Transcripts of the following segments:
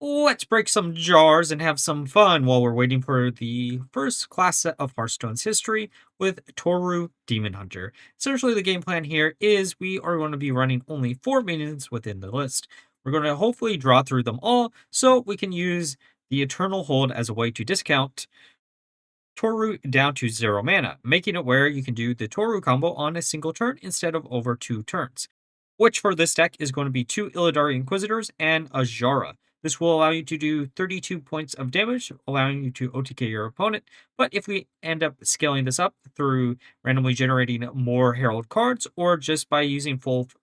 Let's break some jars and have some fun while we're waiting for the first class set of Hearthstone's history with Toru Demon Hunter. Essentially, the game plan here is we are going to be running only 4 minions within the list. We're going to hopefully draw through them all so we can use the Eternal Hold as a way to discount Toru down to 0 mana, making it where you can do the Toru combo on a single turn instead of over 2 turns, which for this deck is going to be 2 Illidari Inquisitors and Azshara. This will allow you to do 32 points of damage, allowing you to OTK your opponent. But if we end up scaling this up through randomly generating more Herald cards, or just by using both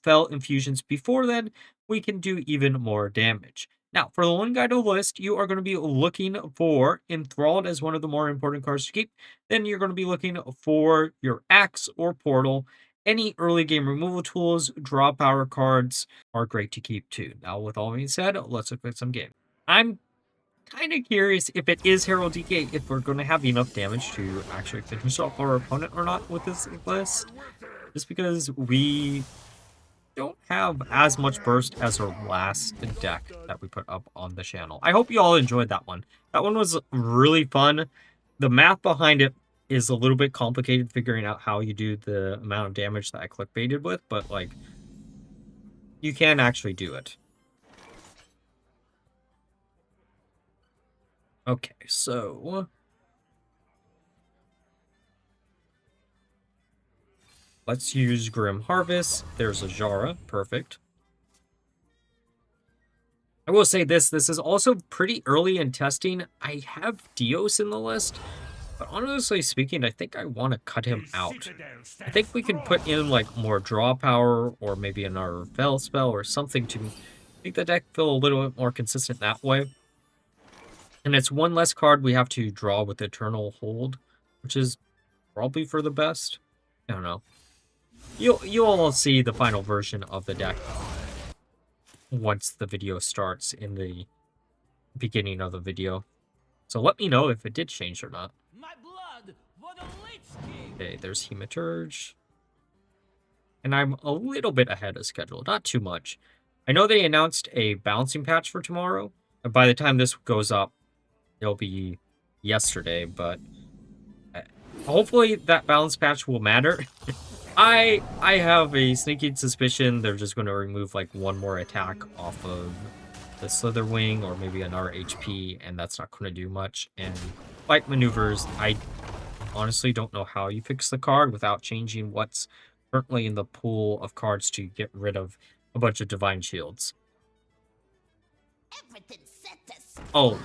Fel infusions before then, we can do even more damage. Now, for the one guide of the list, you are going to be looking for Enthralled as one of the more important cards to keep. Then you're going to be looking for your Axe or Portal. Any early game removal tools, draw power cards are great to keep too. Now, with all being said, let's look at some game. I'm kind of curious if it is Herald DK, if we're going to have enough damage to actually finish off our opponent or not with this list. Just because we don't have as much burst as our last deck that we put up on the channel. I hope you all enjoyed that one. That one was really fun. The math behind it is a little bit complicated, figuring out how you do the amount of damage that I clickbaited with, but like, you can actually do it. Okay, so let's use Grim Harvest. There's Azshara. Perfect. I will say this is also pretty early in testing. I have Dios in the list, but honestly speaking, I think I want to cut him out. I think we can put in like more draw power or maybe another Fel spell or something to make the deck feel a little bit more consistent that way. And it's one less card we have to draw with Eternal Hold, which is probably for the best. I don't know. You'll all see the final version of the deck once the video starts in the beginning of the video. So let me know if it did change or not. Okay, there's Hematurge. And I'm a little bit ahead of schedule, not too much. I know they announced a balancing patch for tomorrow. And by the time this goes up, it'll be yesterday, but hopefully that balance patch will matter. I have a sneaking suspicion they're just going to remove like one more attack off of the Slither Wing or maybe another HP, and that's not going to do much. And fight maneuvers, I honestly don't know how you fix the card without changing what's currently in the pool of cards to get rid of a bunch of Divine Shields. Oh,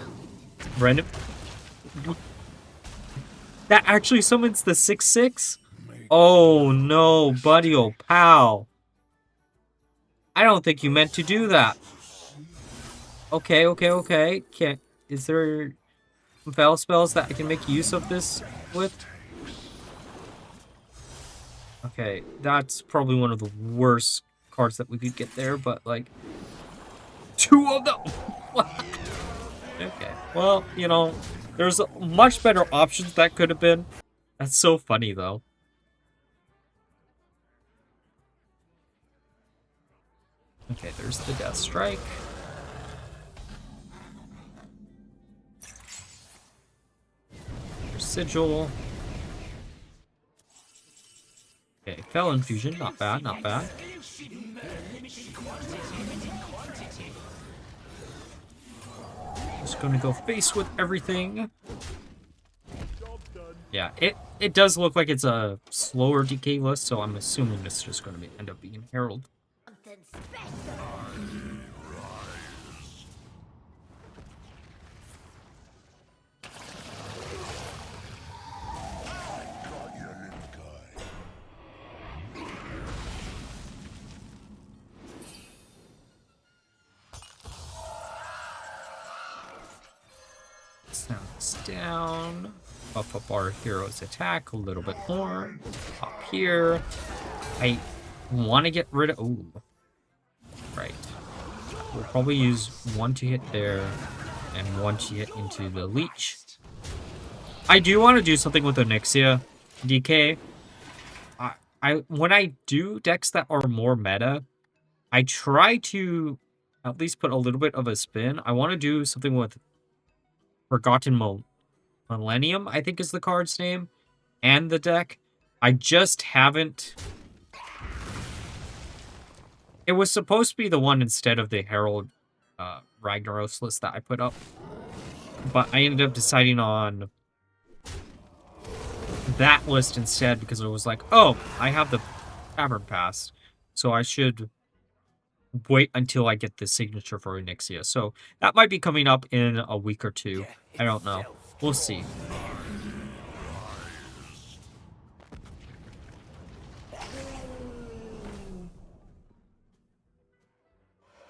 random. That actually summons the 6/6? Oh no, buddy, oh pal. I don't think you meant to do that. Okay. Is there Fel spells that I can make use of this with? Okay, that's probably one of the worst cards that we could get there, but like 2 of them. Okay, well, you know, there's much better options that could have been. That's so funny though. Okay, there's the Death Strike. There's Sigil. Okay, Fel Infusion, not bad, not bad. Just gonna go face with everything. Yeah, it does look like it's a slower DK list, so I'm assuming it's just gonna end up being Herald. Sounds down. Buff up our hero's attack a little bit more. Up here. I want to get rid of... Ooh. Right. We'll probably use 1 to hit there and 1 to hit into the leech. I do want to do something with Onyxia DK. When I do decks that are more meta, I try to at least put a little bit of a spin. I want to do something with Forgotten Millennium, I think is the card's name, and the deck. I just haven't... It was supposed to be the one instead of the Herald Ragnaros list that I put up. But I ended up deciding on that list instead because it was like, oh, I have the Tavern Pass, so I should wait until I get the signature for Onyxia. So that might be coming up in a week or two. I don't know. We'll see.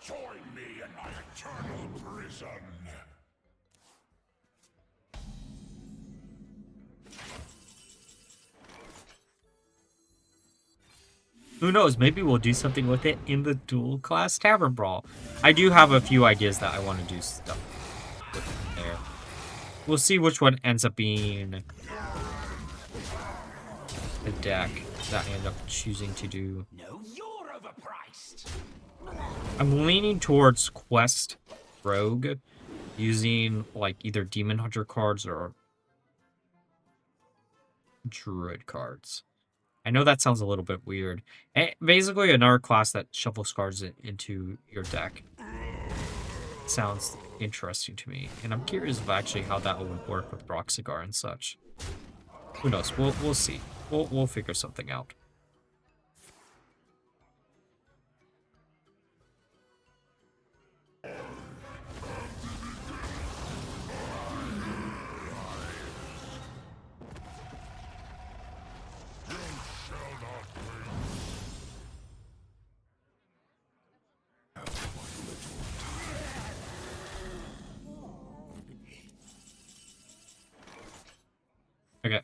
Join me in my eternal prison. Who knows? Maybe we'll do something with it in the dual class Tavern Brawl. I do have a few ideas that I want to do stuff with there. We'll see which one ends up being the deck that I end up choosing to do. No, you're overpriced. I'm leaning towards Quest Rogue, using like either Demon Hunter cards or Druid cards. I know that sounds a little bit weird. Basically, another class that shuffles cards into your deck. Sounds interesting to me, and I'm curious of actually how that would work with Broxigar and such. Who knows? We'll see. We'll figure something out. Okay.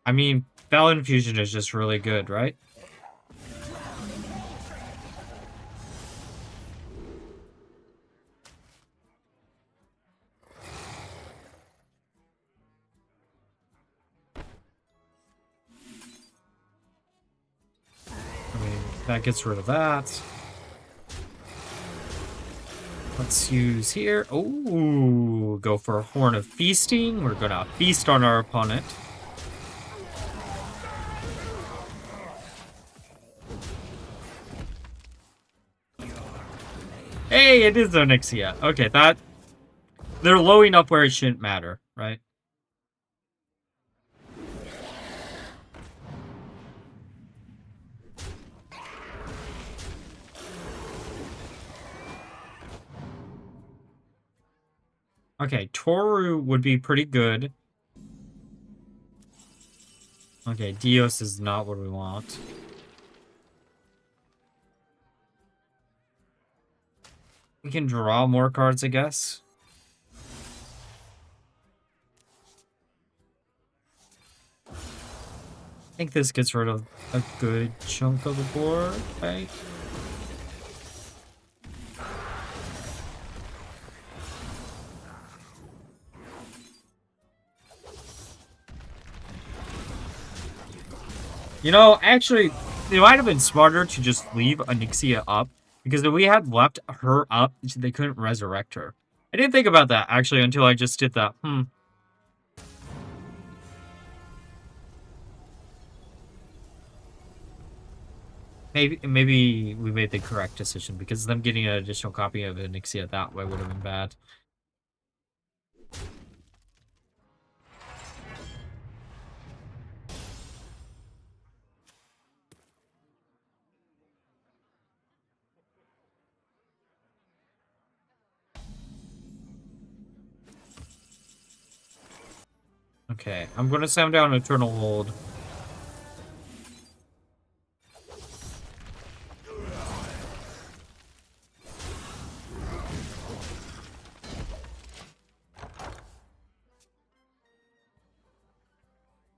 I mean, Bell Infusion is just really good, right? I mean, that gets rid of that. Let's use here. Oh, go for a Horn of Feasting. We're gonna feast on our opponent. Hey, it is Onyxia. Okay, that... They're lowing up where it shouldn't matter, right? Okay, Toru would be pretty good. Okay, Dios is not what we want. We can draw more cards, I guess. I think this gets rid of a good chunk of the board, right? You know, actually, it might have been smarter to just leave Onyxia up, because if we had left her up, they couldn't resurrect her. I didn't think about that, actually, until I just did that. Maybe we made the correct decision, because them getting an additional copy of Onyxia that way would have been bad. Okay, I'm gonna sound down Eternal Hold.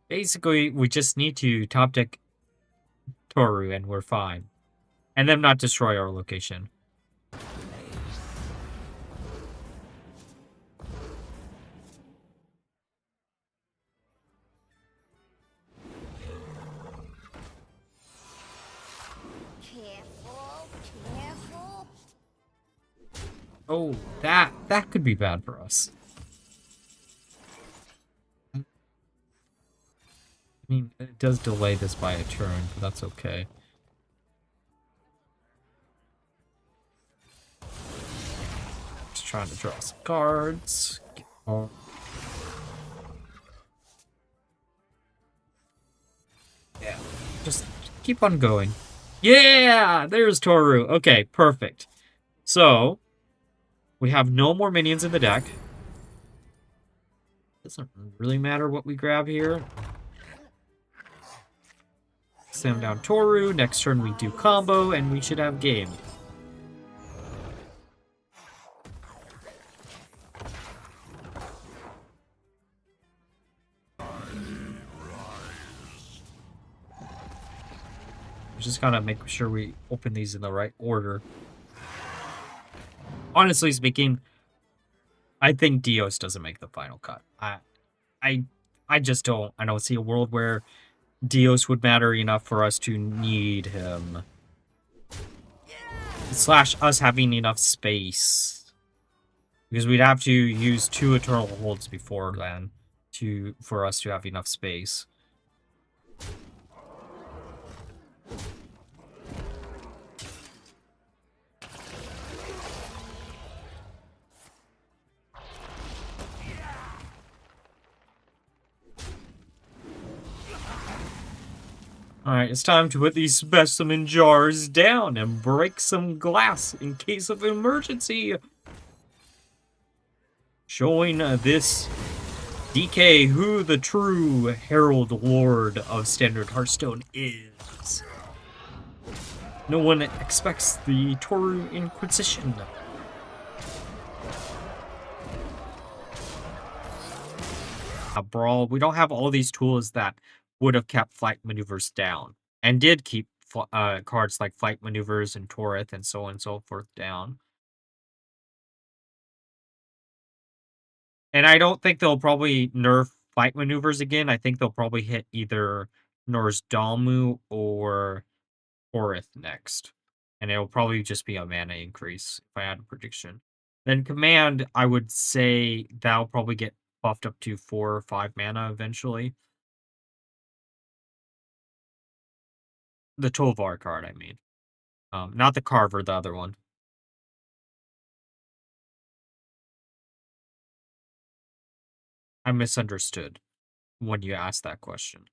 Basically, we just need to top deck Toru and we're fine. And then not destroy our location. Careful, careful. Oh, that could be bad for us. I mean, it does delay this by a turn, but that's okay. Just trying to draw some cards. Oh. Yeah, just keep on going. Yeah, there's Toru. Okay, perfect. So, we have no more minions in the deck. Doesn't really matter what we grab here. Slam down Toru. Next turn we do combo, and we should have game. Just gotta make sure we open these in the right order. Honestly speaking, I think Dios doesn't make the final cut. I just don't. I don't see a world where Dios would matter enough for us to need him. Slash us having enough space. Because we'd have to use 2 Eternal Holds before then for us to have enough space. Alright, it's time to put these specimen jars down and break some glass in case of emergency. Showing this DK who the true Herald Lord of Standard Hearthstone is. No one expects the Toru Inquisition. A brawl. We don't have all these tools that would have kept flight maneuvers down, and did keep cards like flight maneuvers and Torith and so on and so forth down. And I don't think they'll probably nerf flight maneuvers again. I think they'll probably hit either Norsdalmu or Torith next. And it'll probably just be a mana increase if I had a prediction. Then command, I would say that'll probably get buffed up to 4 or 5 mana eventually. The Tovar card, I mean. Not the Carver, the other one. I misunderstood when you asked that question.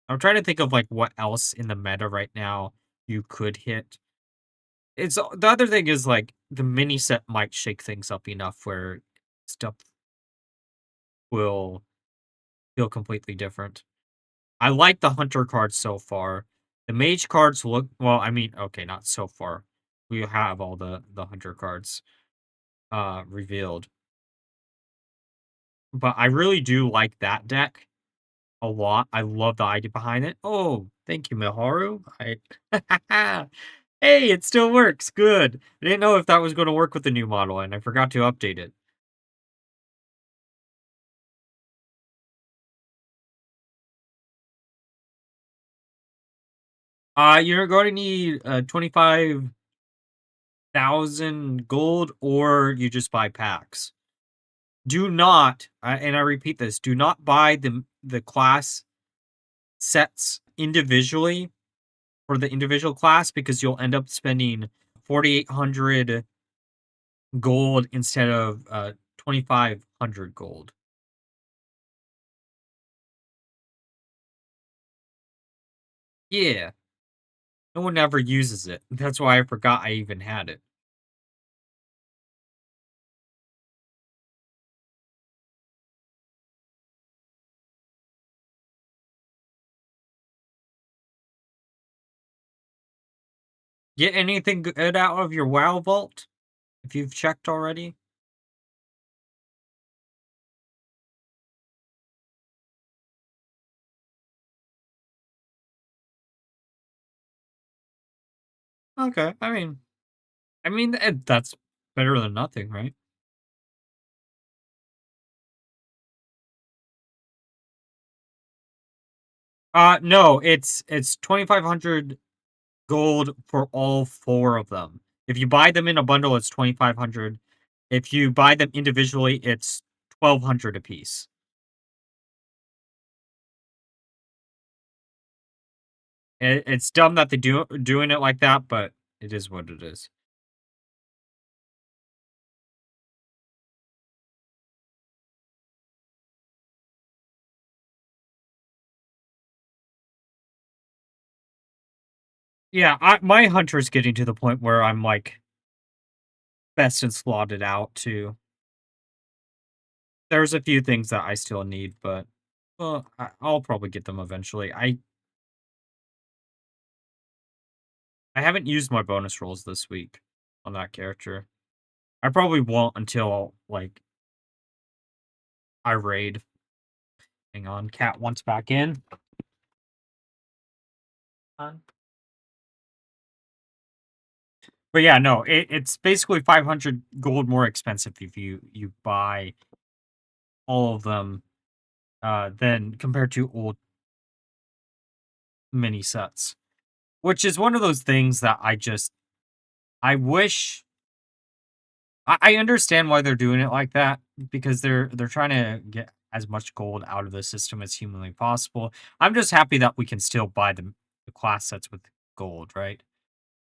I'm trying to think of like what else in the meta right now you could hit. It's the other thing is like the mini set might shake things up enough where stuff will feel completely different. I like the hunter cards so far. The mage cards look well, I mean, okay, not so far. We have all the hunter cards revealed. But I really do like that deck a lot. I love the idea behind it. Oh, thank you, Miharu. Hey, it still works. Good. I didn't know if that was going to work with the new model, and I forgot to update it. You're going to need 25,000 gold, or you just buy packs. Do not, and I repeat this, do not buy the class sets individually for the individual class, because you'll end up spending 4,800 gold instead of 2,500 gold. Yeah. No one ever uses it. That's why I forgot I even had it. Get anything good out of your WoW vault? If you've checked already? Okay, that's better than nothing, right? No, it's 2,500 gold for all four of them. If you buy them in a bundle, it's 2,500. If you buy them individually, it's 1,200 apiece. It's dumb that they doing it like that, but it is what it is. Yeah, my hunter's getting to the point where I'm like best and slotted out too. There's a few things that I still need, but well, I'll probably get them eventually. I haven't used my bonus rolls this week on that character. I probably won't until like I raid. Hang on, cat wants back in. On. But yeah, no, it's basically 500 gold more expensive if you buy all of them than compared to old mini sets. Which is one of those things that I wish I understand why they're doing it like that because they're trying to get as much gold out of the system as humanly possible. I'm just happy that we can still buy the class sets with gold, right?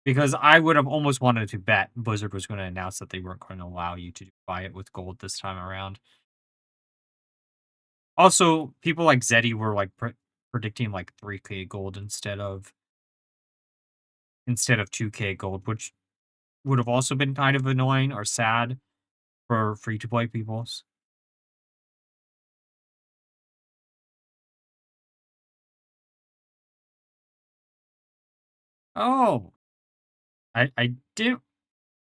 Because I would have almost wanted to bet Blizzard was going to announce that they weren't going to allow you to buy it with gold this time around. Also, people like Zeddy were like predicting like 3K gold instead of 2K gold, which would have also been kind of annoying or sad for free to play peoples. Oh, I did.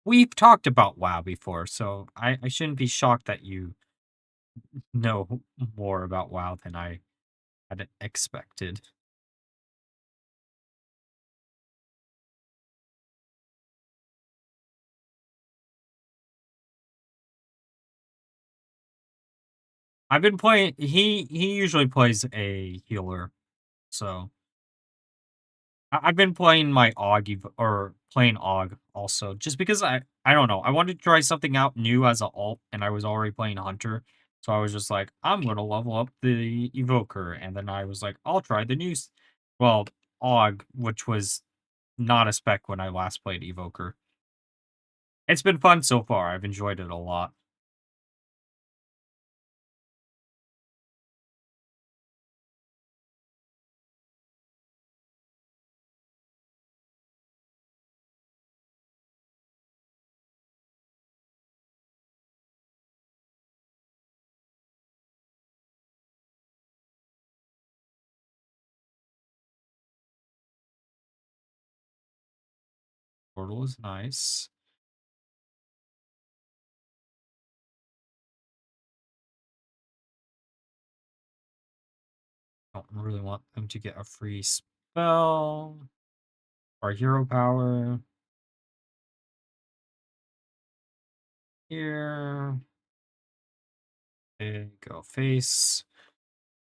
We've talked about WoW before, so I shouldn't be shocked that you know more about WoW than I had expected. I've been playing. He usually plays a healer, so I've been playing my or playing Og also, just because I don't know. I wanted to try something out new as a alt, and I was already playing Hunter, so I was just like, I'm gonna level up the Evoker, and then I was like, I'll try the new, well, Og, which was not a spec when I last played Evoker. It's been fun so far. I've enjoyed it a lot. Portal is nice. Don't really want them to get a free spell or hero power here. There you go. Face.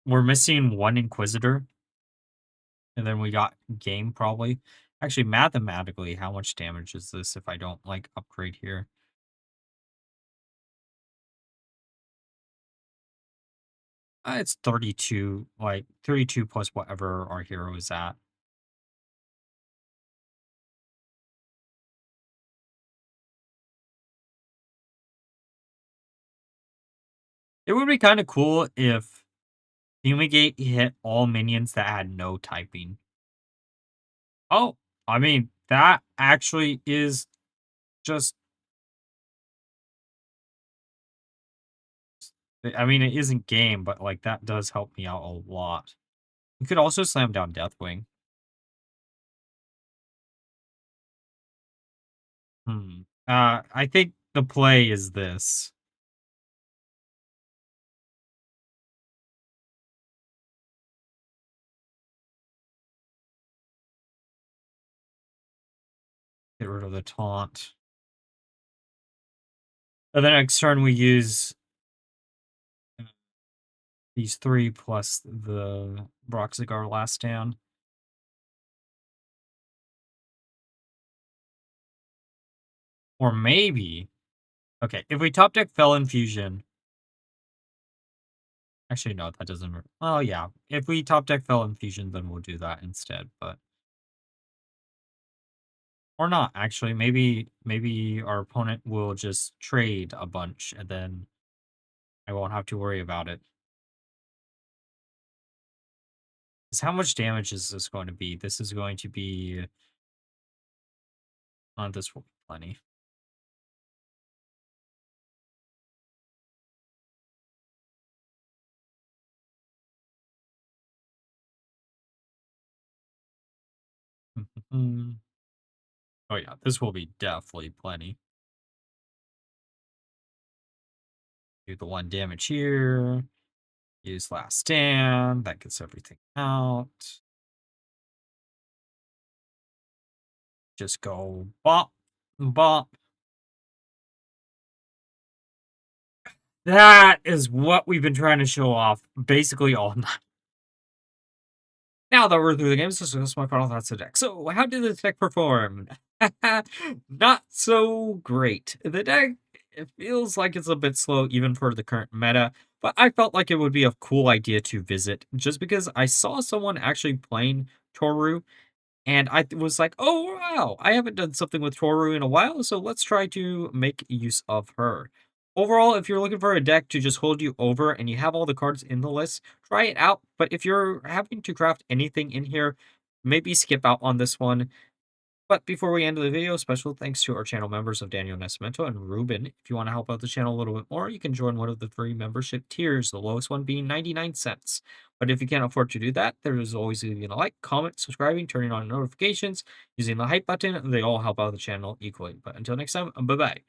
We're missing one Inquisitor, and then we got game probably. Actually, mathematically, how much damage is this if I don't like upgrade here? It's 32, like 32 plus whatever our hero is at. It would be kind of cool if Fumigate hit all minions that had no typing. Oh, I mean, that actually is just, I mean, it isn't game, but like that does help me out a lot. You could also slam down Deathwing. I think the play is this. Get rid of the taunt. And then next turn we use These 3 plus the Broxigar Last Stand. Or maybe okay, if we top deck Felon Fusion. Actually, no, that doesn't. Oh, yeah. If we top deck Felon Fusion, then we'll do that instead. But or not actually. Maybe our opponent will just trade a bunch, and then I won't have to worry about it. 'Cause how much damage is this going to be? This is going to be. This will be plenty. Oh yeah, this will be definitely plenty. Do the 1 damage here. Use Last Stand. That gets everything out. Just go bop, bop. That is what we've been trying to show off basically all night. Now that we're through the games, this is my final thoughts of the deck. So, how did the deck perform? Not so great. The deck, it feels like it's a bit slow even for the current meta, but I felt like it would be a cool idea to visit just because I saw someone actually playing Toru and was like, oh, wow, I haven't done something with Toru in a while, so let's try to make use of her. Overall, if you're looking for a deck to just hold you over and you have all the cards in the list, try it out. But if you're having to craft anything in here, maybe skip out on this one. But before we end the video, special thanks to our channel members of Daniel Nascimento and Ruben. If you want to help out the channel a little bit more, you can join one of the 3 membership tiers, the lowest one being 99 cents. But if you can't afford to do that, there is always leaving a like, comment, subscribing, turning on notifications, using the hype button. They all help out the channel equally. But until next time, bye-bye.